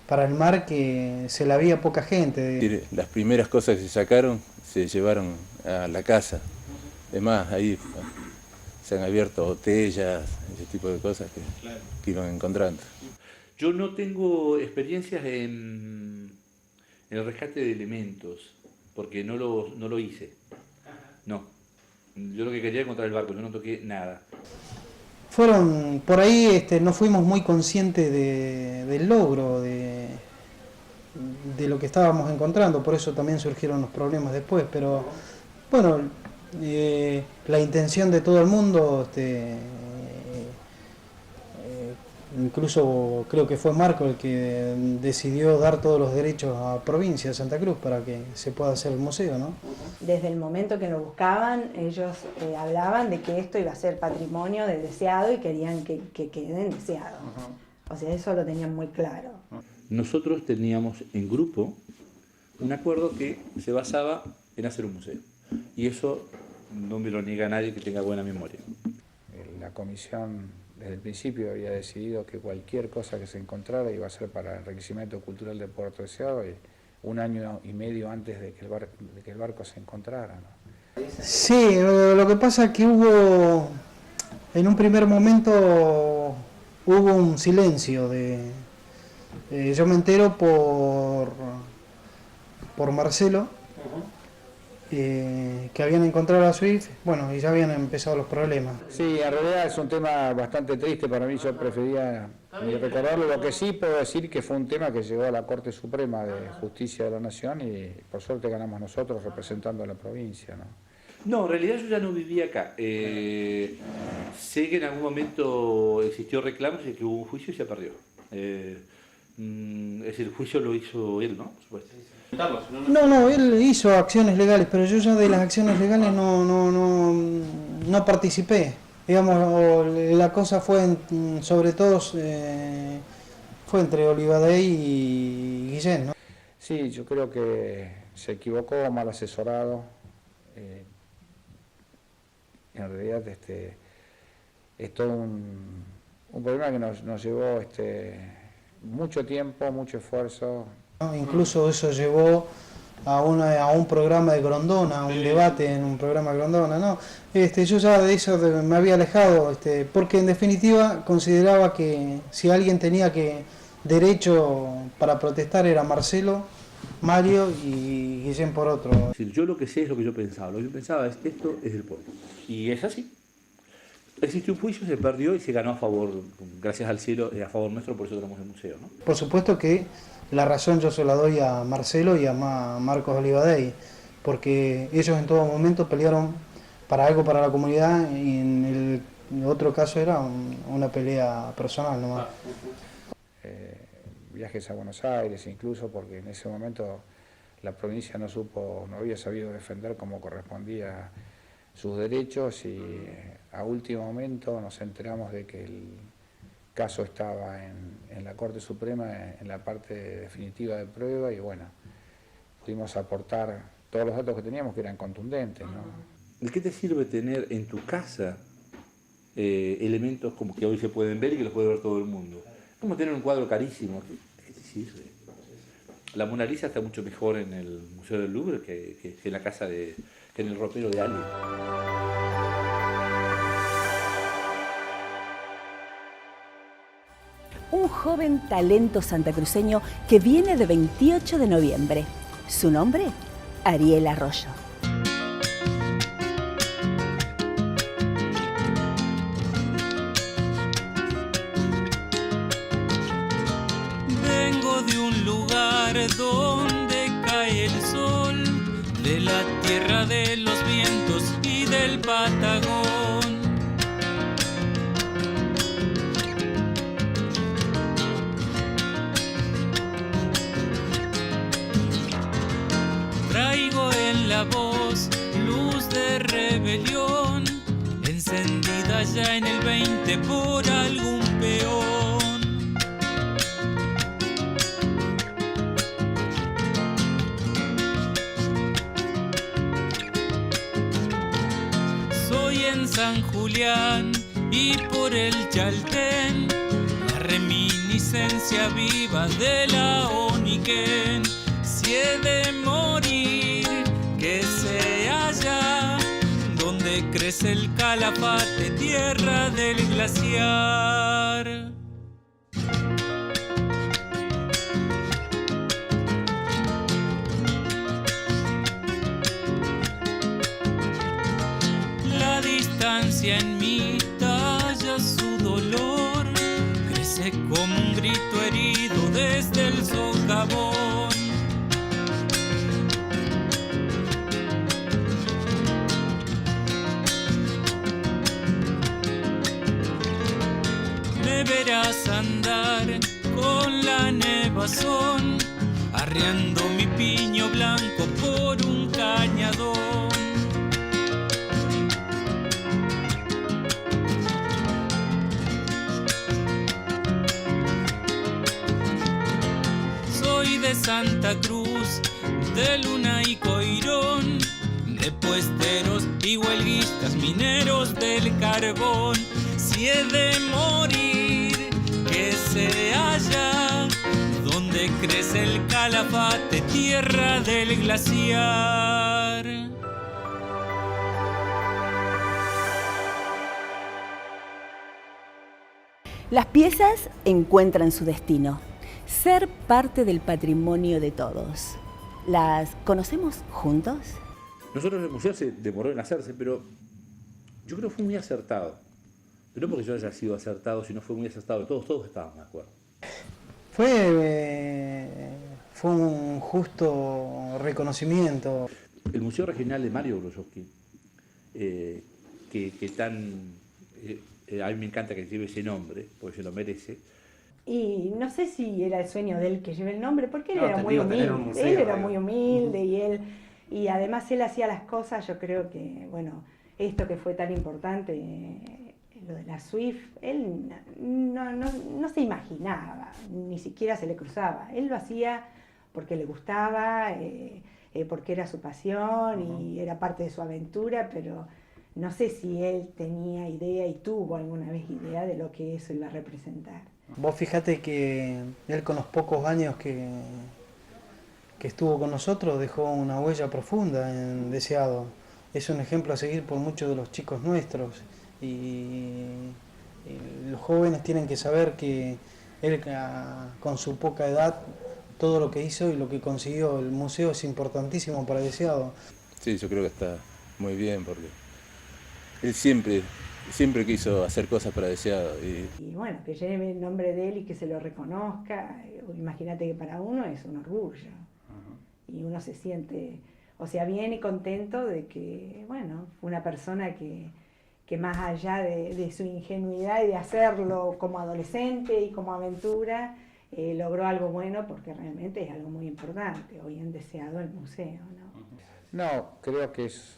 para el mar que se la veía poca gente. Las primeras cosas que se sacaron se llevaron a la casa. Es más, ahí se han abierto botellas, ese tipo de cosas que iban encontrando. Yo no tengo experiencias en el rescate de elementos, porque no lo hice. No. Yo lo que quería era encontrar el barco, yo no toqué nada. Fueron, por ahí no fuimos muy conscientes del logro, de lo que estábamos encontrando, por eso también surgieron los problemas después, pero bueno, la intención de todo el mundo, incluso creo que fue Marco el que decidió dar todos los derechos a provincia de Santa Cruz para que se pueda hacer el museo, ¿no? Desde el momento que lo buscaban, ellos hablaban de que esto iba a ser patrimonio del deseado y querían que quede en deseado. O sea, eso lo tenían muy claro. Nosotros teníamos en grupo un acuerdo que se basaba en hacer un museo. Y eso no me lo niega nadie que tenga buena memoria. La comisión desde el principio había decidido que cualquier cosa que se encontrara iba a ser para el enriquecimiento cultural de Puerto Deseado, y un año y medio antes de que el barco se encontrara, ¿no? Sí, lo que pasa es que en un primer momento hubo un silencio yo me entero por Marcelo, que habían encontrado a Swift, bueno, y ya habían empezado los problemas. Sí, en realidad es un tema bastante triste para mí, yo prefería ni recordarlo. Lo que sí puedo decir que fue un tema que llegó a la Corte Suprema de Justicia de la Nación y por suerte ganamos nosotros representando a la provincia, ¿no? No, en realidad yo ya no vivía acá. Sé que en algún momento existió reclamos y que hubo un juicio y se perdió. Es decir, el juicio lo hizo él, ¿no? Por supuesto. Carlos, No, él hizo acciones legales, pero yo ya de las acciones legales no participé. Digamos, la cosa fue, sobre todo, fue entre Olivadey y Guillén, ¿no? Sí, yo creo que se equivocó, mal asesorado. En realidad es todo un problema que nos llevó mucho tiempo, mucho esfuerzo. ¿No? Incluso eso llevó a un programa de Grondona, a un debate en un programa de Grondona, ¿no? Yo ya de eso me había alejado, porque en definitiva consideraba que si alguien tenía derecho para protestar era Marcelo, Mario y Guillén por otro. Es decir, yo lo que sé es lo que yo pensaba. Lo que yo pensaba es que esto es del pueblo. Y es así. Existió un juicio, se perdió y se ganó a favor, gracias al cielo, a favor nuestro, por eso tenemos el museo, ¿no? Por supuesto que la razón yo se la doy a Marcelo y a Marcos Olivadey, porque ellos en todo momento pelearon para algo para la comunidad y en el otro caso era una pelea personal nomás. Viajes a Buenos Aires incluso, porque en ese momento la provincia no había sabido defender como correspondía sus derechos y a último momento nos enteramos de que el caso estaba en la Corte Suprema en la parte definitiva de prueba y bueno, pudimos aportar todos los datos que teníamos que eran contundentes, ¿no? ¿De qué te sirve tener en tu casa elementos como que hoy se pueden ver y que los puede ver todo el mundo? Como tener un cuadro carísimo. ¿Qué te sirve? La Mona Lisa está mucho mejor en el Museo del Louvre que en la casa que en el ropero de alguien. Un joven talento santacruceño que viene de 28 de noviembre. Su nombre, Ariel Arroyo. Vengo de un lugar donde cae el sol, de la tierra de los vientos y del Patagón. Traigo en la voz luz de rebelión, encendida ya en el 20 por algún peón. Soy en San Julián y por el Chaltén, la reminiscencia viva de la Oniquén. Si he de morir, que sea allá donde crece el Calafate, tierra del glaciar. La distancia en mí talla su dolor, crece como un grito herido desde el socavón. Me verás andar con la nevazón, arriando mi piño blanco por un cañadón. Soy de Santa Cruz, de Luna y Coirón, de puesteros y huelguistas mineros del carbón. Si he de morir, que sea allá donde crece el Calafate, tierra del glaciar. Las piezas encuentran su destino, ser parte del patrimonio de todos. ¿Las conocemos juntos? Nosotros el museo se demoró en hacerse, pero yo creo que fue muy acertado. Pero no porque yo haya sido acertado, sino fue muy acertado. Todos estábamos de acuerdo. Fue un justo reconocimiento. El Museo Regional de Mario Grosowski, que tan... a mí me encanta que lleve ese nombre, porque se lo merece. Y no sé si era el sueño de él que lleve el nombre, porque él No, era te muy digo, tener humilde. un museo, Él era digo. muy humilde y además él hacía las cosas, yo creo que, bueno, esto que fue tan importante, lo de la Swift, él no se imaginaba, ni siquiera se le cruzaba. Él lo hacía porque le gustaba, porque era su pasión y era parte de su aventura, pero no sé si él tenía idea y tuvo alguna vez idea de lo que eso iba a representar. Vos fíjate que él con los pocos años que estuvo con nosotros dejó una huella profunda en Deseado. Es un ejemplo a seguir por muchos de los chicos nuestros y los jóvenes tienen que saber que él con su poca edad, todo lo que hizo y lo que consiguió, el museo es importantísimo para Deseado. Sí, yo creo que está muy bien porque él siempre quiso hacer cosas para Deseado. Y bueno, que lleve el nombre de él y que se lo reconozca, imagínate que para uno es un orgullo. Y uno se siente, o sea, bien y contento de que, bueno, fue una persona que más allá de su ingenuidad y de hacerlo como adolescente y como aventura, logró algo bueno porque realmente es algo muy importante, hoy en Deseado el museo, ¿no? No, creo que es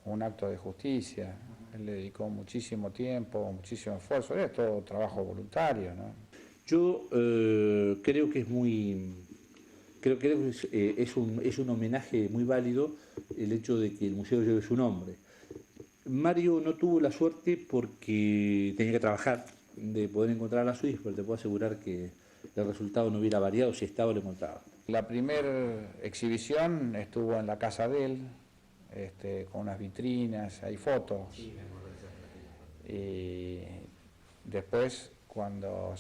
un acto de justicia. Él le dedicó muchísimo tiempo, muchísimo esfuerzo, es todo trabajo voluntario, ¿no? Yo creo que es muy... Creo que es un homenaje muy válido el hecho de que el museo lleve su nombre. Mario no tuvo la suerte porque tenía que trabajar de poder encontrar a la Swift, pero te puedo asegurar que el resultado no hubiera variado si estaba o lo encontraba. La primera exhibición estuvo en la casa de él, con unas vitrinas, hay fotos. Y después, cuando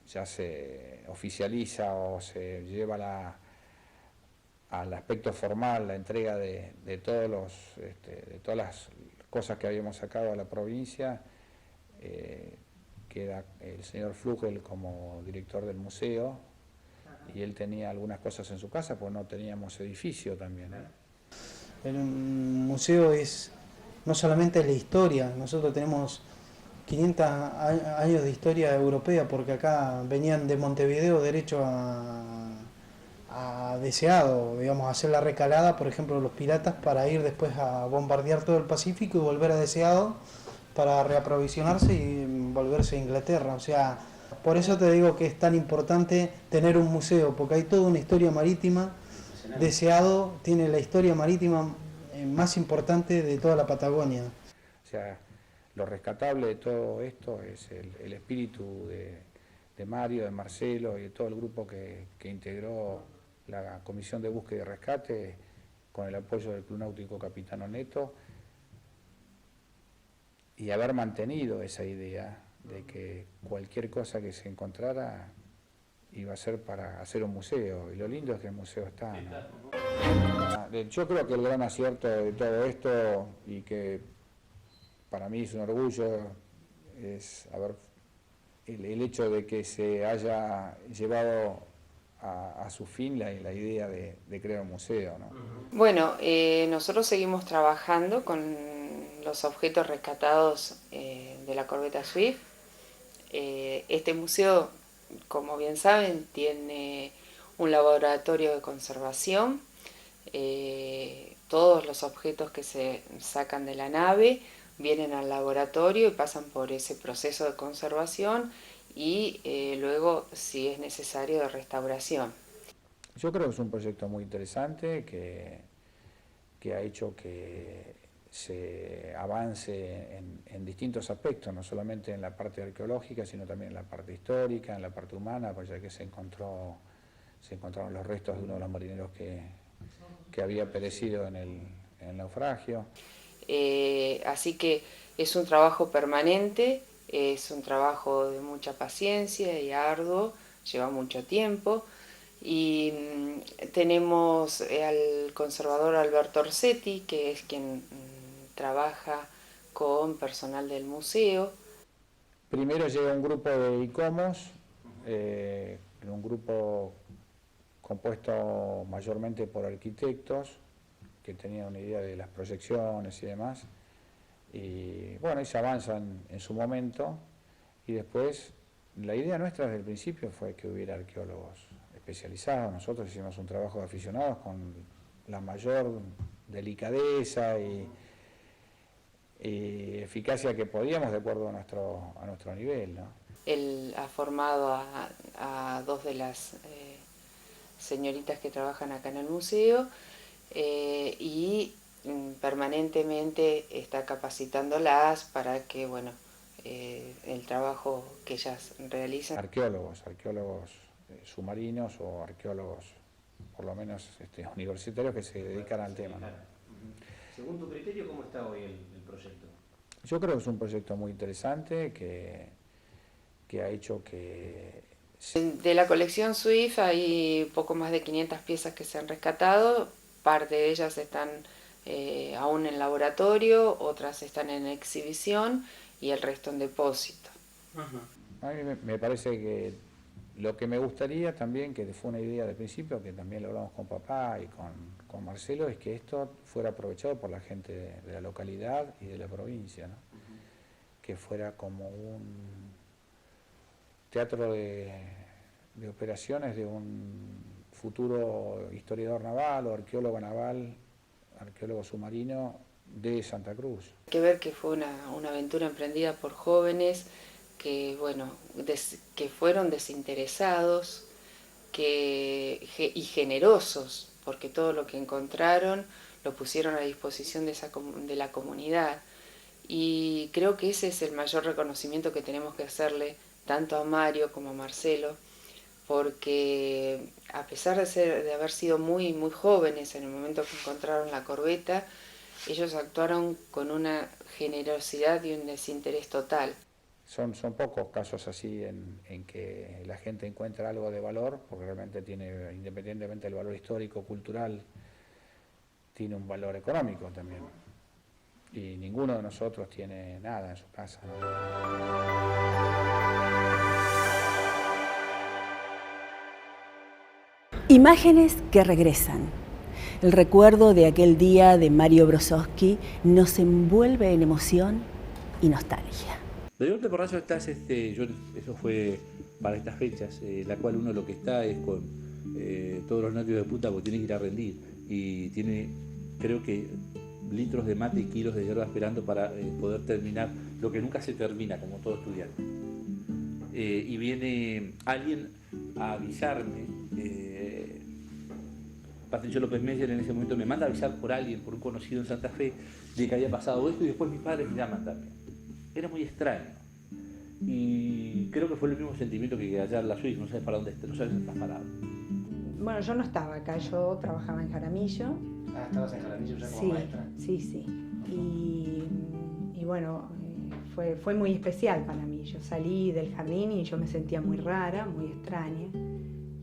ya se oficializa o se lleva al aspecto formal la entrega de todas las cosas que habíamos sacado a la provincia, queda el señor Flugel como director del museo y él tenía algunas cosas en su casa, pues no teníamos edificio también. El museo es no solamente la historia, nosotros tenemos 500 años de historia europea porque acá venían de Montevideo derecho a Deseado, digamos, a hacer la recalada, por ejemplo, los piratas para ir después a bombardear todo el Pacífico y volver a Deseado para reaprovisionarse y volverse a Inglaterra. O sea, por eso te digo que es tan importante tener un museo, porque hay toda una historia marítima. Deseado tiene la historia marítima más importante de toda la Patagonia. O sea, lo rescatable de todo esto es el espíritu de Mario, de Marcelo y de todo el grupo que integró la Comisión de Búsqueda y Rescate con el apoyo del Club Náutico Capitano Neto y haber mantenido esa idea de que cualquier cosa que se encontrara iba a ser para hacer un museo, y lo lindo es que el museo está, ¿no? Yo creo que el gran acierto de todo esto, y que para mí es un orgullo, es el hecho de que se haya llevado a su fin la idea de crear un museo, ¿no? Bueno, nosotros seguimos trabajando con los objetos rescatados de la corbeta Swift. Este museo, como bien saben, tiene un laboratorio de conservación. Todos los objetos que se sacan de la nave vienen al laboratorio y pasan por ese proceso de conservación y luego, si es necesario, de restauración. Yo creo que es un proyecto muy interesante que ha hecho que se avance en distintos aspectos, no solamente en la parte arqueológica, sino también en la parte histórica, en la parte humana, pues ya que se encontraron los restos de uno de los marineros que había perecido en el naufragio. Así que es un trabajo permanente, es un trabajo de mucha paciencia y arduo, lleva mucho tiempo. Y tenemos al conservador Alberto Orsetti, que es quien trabaja con personal del museo. Primero llega un grupo de ICOMOS, un grupo compuesto mayormente por arquitectos que tenían una idea de las proyecciones y demás. Y bueno, y se avanzan en su momento y después La idea nuestra desde el principio fue que hubiera arqueólogos especializados. Nosotros hicimos un trabajo de aficionados con la mayor delicadeza y eficacia que podíamos de acuerdo a nuestro nivel, ¿no? Él ha formado a dos de las señoritas que trabajan acá en el museo y permanentemente está capacitándolas para que, bueno, el trabajo que ellas realizan. Arqueólogos submarinos o arqueólogos, por lo menos universitarios que se dedican al tema, ¿no? Según tu criterio, ¿cómo está hoy el proyecto? Yo creo que es un proyecto muy interesante que ha hecho que... De la colección Swift hay poco más de 500 piezas que se han rescatado, parte de ellas están aún en laboratorio, otras están en exhibición y el resto en depósito. A mí me parece que lo que me gustaría también, que fue una idea de principio, que también lo hablamos con papá y con Marcelo, es que esto fuera aprovechado por la gente de la localidad y de la provincia, ¿no? Que fuera como un teatro de operaciones de un futuro historiador naval o arqueólogo naval, arqueólogo submarino de Santa Cruz. Hay que ver que fue una aventura emprendida por jóvenes que, bueno, que fueron desinteresados y generosos, porque todo lo que encontraron lo pusieron a disposición de la comunidad. Y creo que ese es el mayor reconocimiento que tenemos que hacerle tanto a Mario como a Marcelo, porque a pesar de haber sido muy, muy jóvenes en el momento que encontraron la corbeta, ellos actuaron con una generosidad y un desinterés total. Son pocos casos así en que la gente encuentra algo de valor, porque realmente tiene, independientemente del valor histórico, cultural, tiene un valor económico también. Y ninguno de nosotros tiene nada en su casa, ¿no? Imágenes que regresan. El recuerdo de aquel día de Mario Brozowski nos envuelve en emoción y nostalgia. De golpe porrazo estás, eso fue para estas fechas, la cual uno lo que está es con todos los nervios de puta porque tiene que ir a rendir y tiene, creo que, litros de mate y kilos de hierba esperando para poder terminar lo que nunca se termina, como todo estudiante. Y viene alguien a avisarme, Patricio López Meyer en ese momento me manda a avisar por alguien, por un conocido en Santa Fe, de que había pasado esto y después mis padres me llaman también. Era muy extraño. Y creo que fue el mismo sentimiento que allá en la Suiza, no sabes para dónde estás, no sabes dónde estás parado. Bueno, yo no estaba acá, yo trabajaba en Jaramillo. Ah, estabas en Jaramillo ya como maestra. Sí. Y bueno, fue muy especial para mí. Yo salí del jardín y yo me sentía muy rara, muy extraña.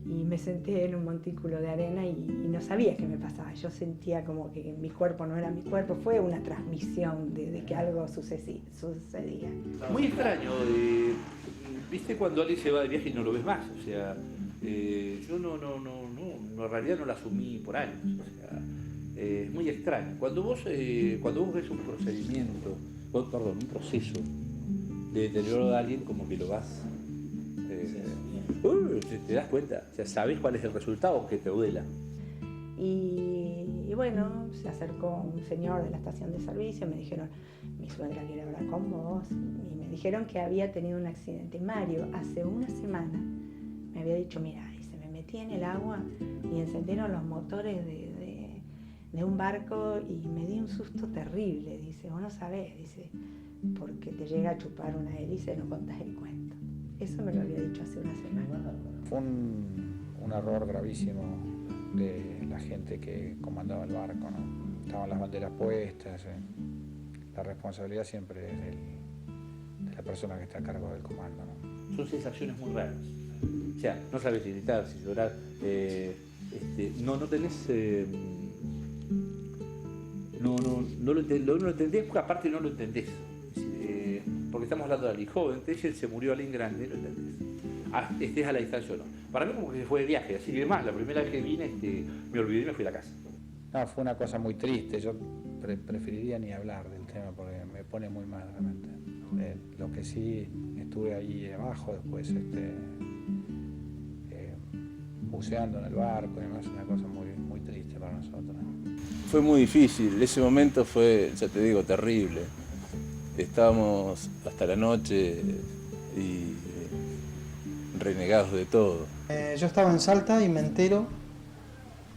Y me senté en un montículo de arena y no sabía qué me pasaba. Yo sentía como que mi cuerpo no era mi cuerpo. Fue una transmisión de que algo sucedía. Muy extraño. ¿Viste cuando alguien se va de viaje y no lo ves más? O sea, yo no, en realidad no lo asumí por años. O sea, es muy extraño. Cuando vos ves un procedimiento, un proceso de deterioro de alguien, como que lo vas... te das cuenta, o sea, sabes cuál es el resultado, aunque te duela. Y bueno, se acercó un señor de la estación de servicio, me dijeron, mi suegra quiere hablar con vos, y me dijeron que había tenido un accidente. Mario, hace una semana, me había dicho, mira, dice, me metí en el agua y encendieron los motores de un barco y me di un susto terrible, dice, vos no sabés, dice, porque te llega a chupar una hélice, no contás el cuento. Eso me lo había dicho hace una semana. Fue un error gravísimo de la gente que comandaba el barco, ¿no? Estaban las banderas puestas. La responsabilidad siempre es de la persona que está a cargo del comando, ¿no? Son sensaciones muy raras. O sea, no sabes si gritar, si llorar. No tenés... No lo entendés, porque aparte no lo entendés. Porque estamos hablando de alguien joven, él se murió alguien grande, ¿lo entendés? Estés a la distancia o no. Para mí como que se fue de viaje, así que más, la primera vez que vine me olvidé y me fui a la casa. No, fue una cosa muy triste, yo preferiría ni hablar del tema porque me pone muy mal realmente. Lo que sí estuve ahí abajo después buceando en el barco, es una cosa muy triste para nosotros. Fue muy difícil, ese momento fue, ya te digo, terrible. Estábamos hasta la noche y renegados de todo. Yo estaba en Salta y me entero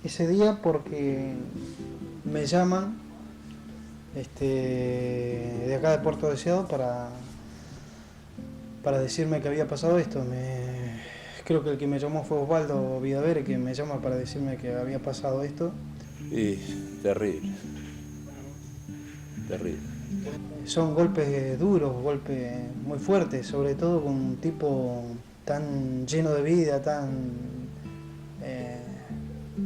ese día porque me llaman de acá de Puerto Deseado para decirme que había pasado esto. Creo que el que me llamó fue Osvaldo Vidavere, que me llama para decirme que había pasado esto. Y terrible, terrible. Son golpes duros, golpes muy fuertes, sobre todo con un tipo tan lleno de vida,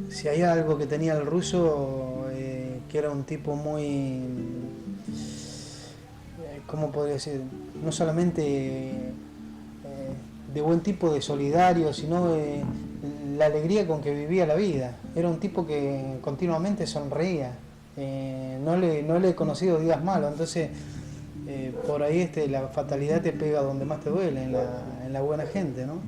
si hay algo que tenía el ruso, que era un tipo muy, ¿cómo podría decir? No solamente de buen tipo, de solidario, sino la alegría con que vivía la vida. Era un tipo que continuamente sonreía. No le he conocido días malos, entonces por ahí la fatalidad te pega donde más te duele, en la buena gente, ¿no?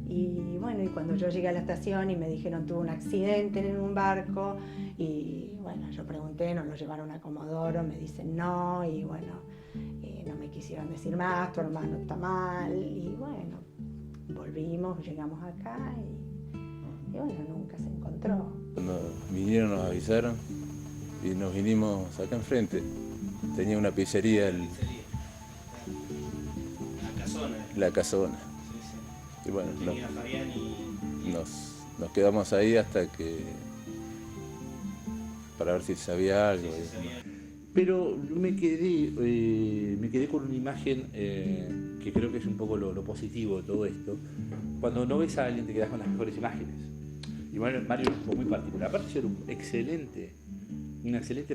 Y bueno, y cuando yo llegué a la estación y me dijeron tuvo un accidente en un barco, y bueno, yo pregunté, ¿nos lo llevaron a Comodoro? Me dicen no, y bueno, no me quisieron decir más, tu hermano está mal, y bueno, volvimos, llegamos acá y bueno, nunca se encontró. Cuando vinieron nos avisaron y nos vinimos acá enfrente. Tenía una pizzería, La Casona. Y bueno, nos quedamos ahí hasta para ver si sabía algo. Pero me quedé con una imagen que creo que es un poco lo positivo de todo esto. Cuando no ves a alguien te quedas con las mejores imágenes. Y bueno, Mario fue muy particular. Aparte de ser una excelente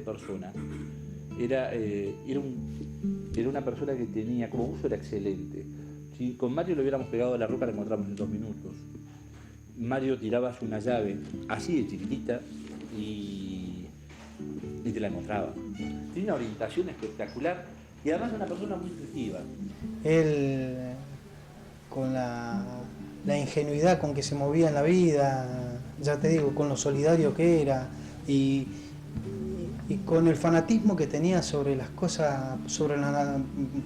persona, era una persona que tenía, como uso era excelente. Si con Mario le hubiéramos pegado a la roca, la encontramos en 2 minutos. Mario tirabas una llave así de chiquitita y te la encontraba. Tiene una orientación espectacular y además es una persona muy intuitiva. Él, con la ingenuidad con que se movía en la vida, ya te digo, con lo solidario que era y con el fanatismo que tenía sobre las cosas,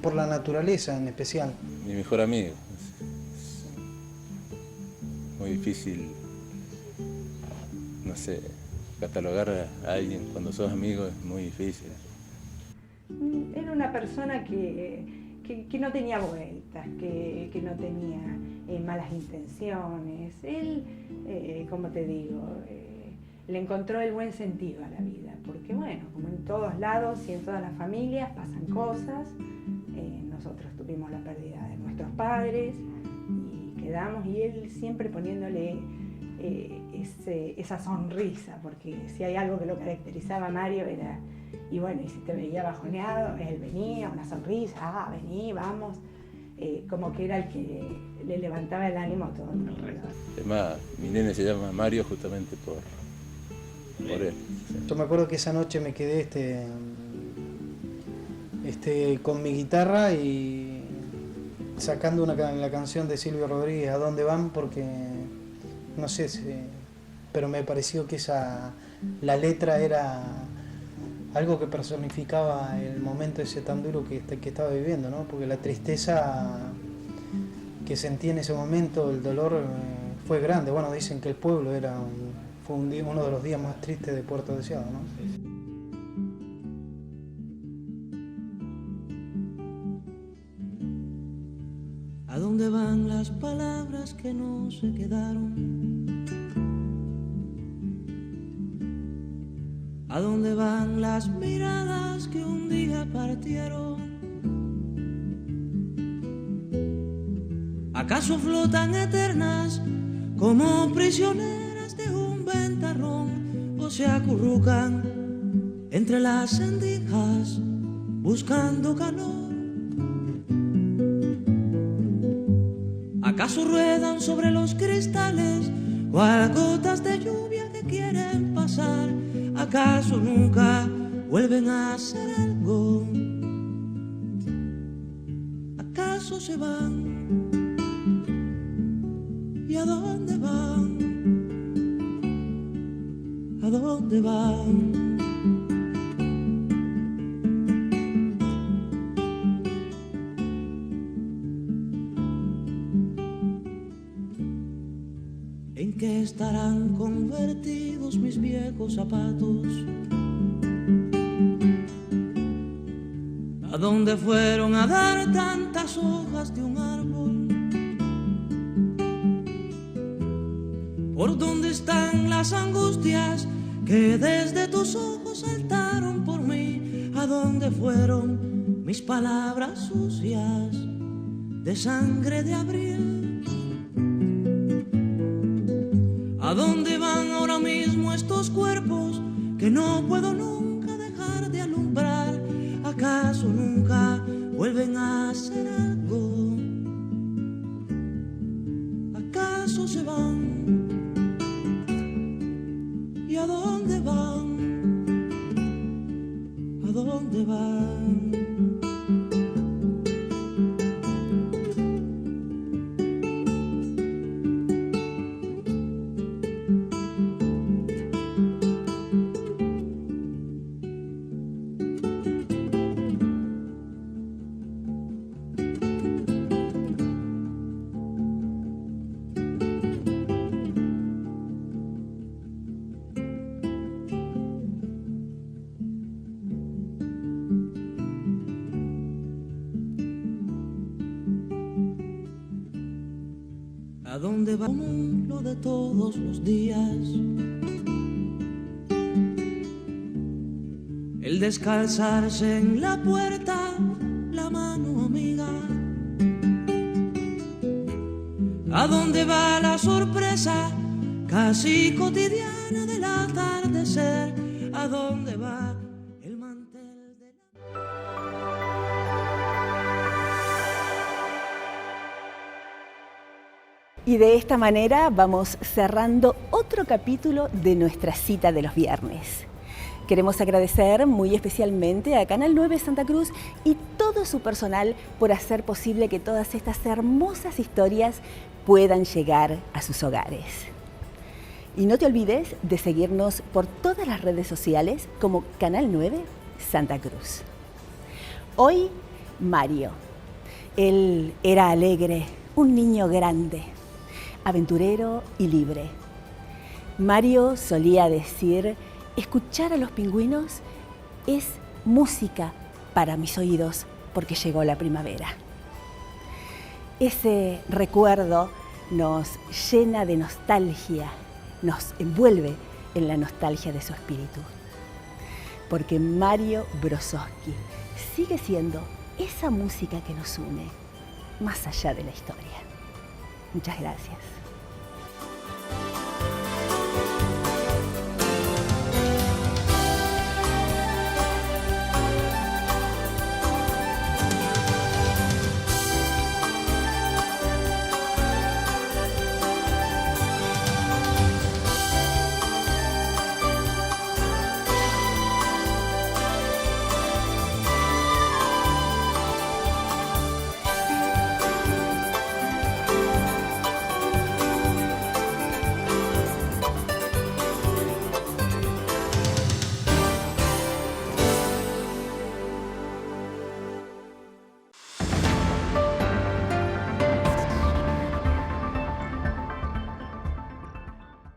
por la naturaleza en especial. Mi mejor amigo. Muy difícil, no sé, catalogar a alguien cuando sos amigo es muy difícil. Era una persona que no tenía vueltas, que no tenía malas intenciones. Él, como te digo, le encontró el buen sentido a la vida, porque bueno, como en todos lados y en todas las familias pasan cosas, nosotros tuvimos la pérdida de nuestros padres y quedamos, y él siempre poniéndole esa sonrisa, porque si hay algo que lo caracterizaba a Mario era, y bueno, y si te veía bajoneado, él venía, una sonrisa, vení, vamos, como que era el que le levantaba el ánimo a todo el mundo. Además, mi nene se llama Mario justamente por él. Yo me acuerdo que esa noche me quedé con mi guitarra y sacando la canción de Silvio Rodríguez, ¿A dónde van? Porque no sé, pero me pareció que la letra era algo que personificaba el momento ese tan duro que estaba viviendo, ¿no? Porque la tristeza que sentí en ese momento, el dolor, fue grande. Bueno, dicen que el pueblo fue uno de los días más tristes de Puerto Deseado, ¿no? ¿A dónde van las palabras que no se quedaron? ¿A dónde van las miradas que un día partieron? ¿Acaso flotan eternas como prisioneras de un ventarrón, o se acurrucan entre las endijas buscando calor? ¿Acaso ruedan sobre los cristales cual gotas de lluvia que quieren pasar? ¿Acaso nunca vuelven a ser algo? ¿Acaso se van? ¿Y a dónde van? ¿A dónde van? ¿En qué estarán convertidos mis viejos zapatos? ¿A dónde fueron a dar tantas hojas de un árbol? ¿Por dónde están las angustias que desde tus ojos saltaron por mí? ¿A dónde fueron mis palabras sucias de sangre de abril? ¿A dónde van ahora mismo estos cuerpos que no puedo nunca dejar de alumbrar? ¿Acaso nunca vuelven a hacer algo? ¿Acaso se van? ¿Y a dónde van? ¿A dónde van? ¿A dónde va lo de todos los días? El descalzarse en la puerta, la mano amiga. ¿A dónde va la sorpresa casi cotidiana del atardecer? ¿A dónde va el mantel de la... Y de esta manera vamos cerrando otro capítulo de nuestra cita de los viernes. Queremos agradecer muy especialmente a Canal 9 Santa Cruz y todo su personal por hacer posible que todas estas hermosas historias puedan llegar a sus hogares. Y no te olvides de seguirnos por todas las redes sociales como Canal 9 Santa Cruz. Hoy, Mario. Él era alegre, un niño grande, aventurero y libre. Mario solía decir: escuchar a los pingüinos es música para mis oídos porque llegó la primavera. Ese recuerdo nos llena de nostalgia, nos envuelve en la nostalgia de su espíritu. Porque Mario Brozovsky sigue siendo esa música que nos une más allá de la historia. Muchas gracias.